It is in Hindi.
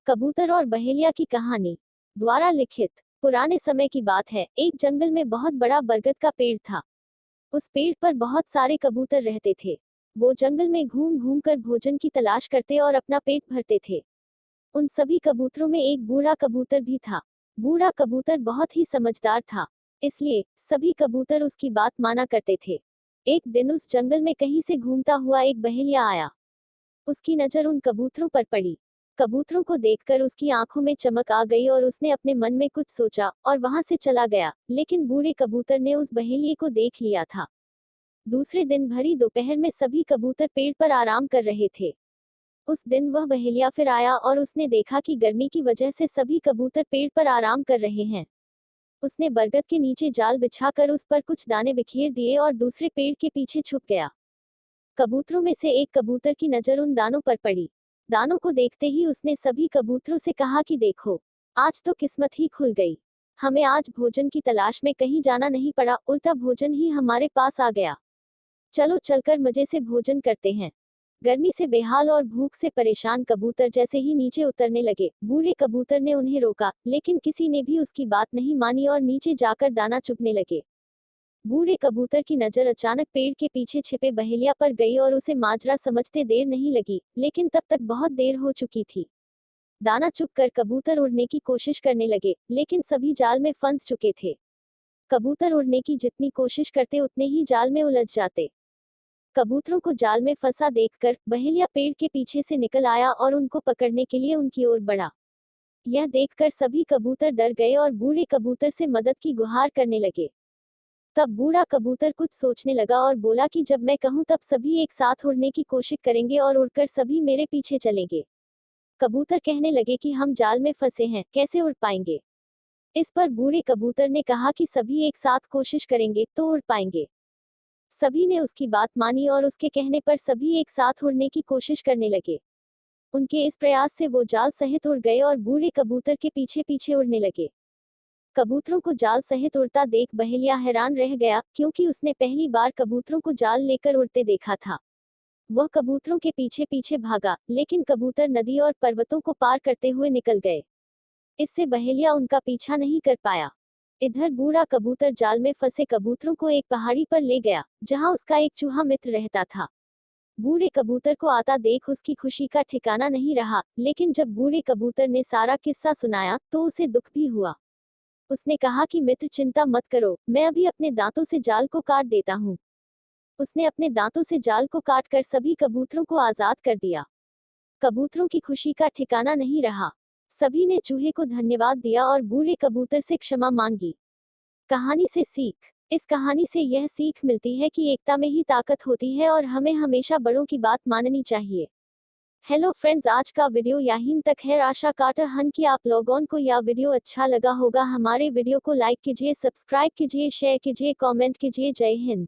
कबूतर और बहेलिया की कहानी द्वारा लिखित। पुराने समय की बात है, एक जंगल में बहुत बड़ा बरगद का पेड़ था। उस पेड़ पर बहुत सारे कबूतर रहते थे। वो जंगल में घूम घूम कर भोजन की तलाश करते और अपना पेट भरते थे। उन सभी कबूतरों में एक बूढ़ा कबूतर भी था। बूढ़ा कबूतर बहुत ही समझदार था, इसलिए सभी कबूतर उसकी बात माना करते थे। एक दिन उस जंगल में कहीं से घूमता हुआ एक बहेलिया आया। उसकी नजर उन कबूतरों पर पड़ी। कबूतरों को देखकर उसकी आंखों में चमक आ गई और उसने अपने मन में कुछ सोचा और वहां से चला गया। लेकिन बूढ़े कबूतर ने उस बहेलिये को देख लिया था। दूसरे दिन भरी दोपहर में सभी कबूतर पेड़ पर आराम कर रहे थे। उस दिन वह बहेलिया फिर आया और उसने देखा कि गर्मी की वजह से सभी कबूतर पेड़ पर आराम कर रहे हैं। उसने बरगद के नीचे जाल बिछाकर उस पर कुछ दाने बिखेर दिए और दूसरे पेड़ के पीछे छुप गया। कबूतरों में से एक कबूतर की नजर उन दानों पर पड़ी। दानों को देखते ही उसने सभी कबूतरों से कहा कि देखो, आज तो किस्मत ही खुल गई। हमें आज भोजन की तलाश में कहीं जाना नहीं पड़ा, उल्टा भोजन ही हमारे पास आ गया। चलो चलकर मजे से भोजन करते हैं। गर्मी से बेहाल और भूख से परेशान कबूतर जैसे ही नीचे उतरने लगे, बूढ़े कबूतर ने उन्हें रोका, लेकिन किसी ने भी उसकी बात नहीं मानी और नीचे जाकर दाना चुगने लगे। बूढ़े कबूतर की नजर अचानक पेड़ के पीछे छिपे बहेलिया पर गई और उसे माजरा समझते देर नहीं लगी, लेकिन तब तक बहुत देर हो चुकी थी। दाना चुग कर कबूतर उड़ने की कोशिश करने लगे, लेकिन सभी जाल में फंस चुके थे। कबूतर उड़ने की जितनी कोशिश करते उतने ही जाल में उलझ जाते। कबूतरों को जाल में फंसा देखकर बहेलिया पेड़ के पीछे से निकल आया और उनको पकड़ने के लिए उनकी ओर बढ़ा। यह देखकर सभी कबूतर डर गए और बूढ़े कबूतर से मदद की गुहार करने लगे। तब बूढ़ा कबूतर कुछ सोचने लगा और बोला कि जब मैं कहूं तब सभी एक साथ उड़ने की कोशिश करेंगे और उड़कर सभी मेरे पीछे चलेंगे। कबूतर कहने लगे कि हम जाल में फंसे हैं, कैसे उड़ पाएंगे। इस पर बूढ़े कबूतर ने कहा कि सभी एक साथ कोशिश करेंगे तो उड़ पाएंगे। सभी ने उसकी बात मानी और उसके कहने पर सभी एक साथ उड़ने की कोशिश करने लगे। उनके इस प्रयास से वो जाल सहित उड़ गए और बूढ़े कबूतर के पीछे पीछे उड़ने लगे। कबूतरों को जाल सहित उड़ता देख बहेलिया हैरान रह गया, क्योंकि उसने पहली बार कबूतरों को जाल लेकर उड़ते देखा था। वह कबूतरों के पीछे पीछे भागा, लेकिन कबूतर नदी और पर्वतों को पार करते हुए निकल गए। इससे बहेलिया उनका पीछा नहीं कर पाया। इधर बूढ़ा कबूतर जाल में फंसे कबूतरों को एक पहाड़ी पर ले गया, जहां उसका एक चूहा मित्र रहता था। बूढ़े कबूतर को आता देख उसकी खुशी का ठिकाना नहीं रहा, लेकिन जब बूढ़े कबूतर ने सारा किस्सा सुनाया तो उसे दुख भी हुआ। उसने कहा कि मित्र, चिंता मत करो, मैं अभी अपने दांतों से जाल को काट देता हूँ। उसने अपने दांतों से जाल को काटकर सभी कबूतरों को आजाद कर दिया। कबूतरों की खुशी का ठिकाना नहीं रहा। सभी ने चूहे को धन्यवाद दिया और बूढ़े कबूतर से क्षमा मांगी। कहानी से सीख। इस कहानी से यह सीख मिलती है कि एकता में ही ताकत होती है और हमें हमेशा बड़ों की बात माननी चाहिए। हेलो फ्रेंड्स, आज का वीडियो यहीं तक है। आशा करता हूं कि आप लोगों को यह वीडियो अच्छा लगा होगा। हमारे वीडियो को लाइक कीजिए, सब्सक्राइब कीजिए, शेयर कीजिए, कमेंट कीजिए। जय हिंद।